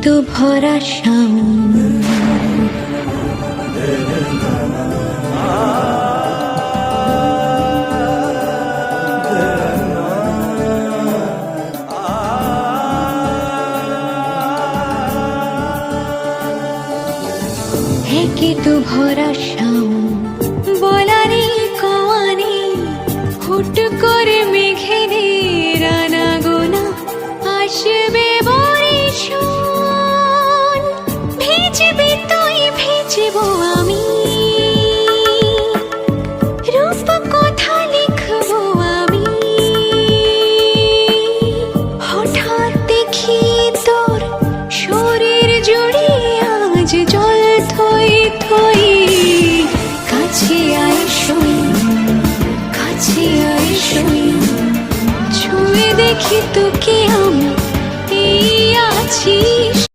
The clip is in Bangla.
তো ভরা শাওন, হেকে তো ভরা শাওন, বলারে কওয়ানে হুট করে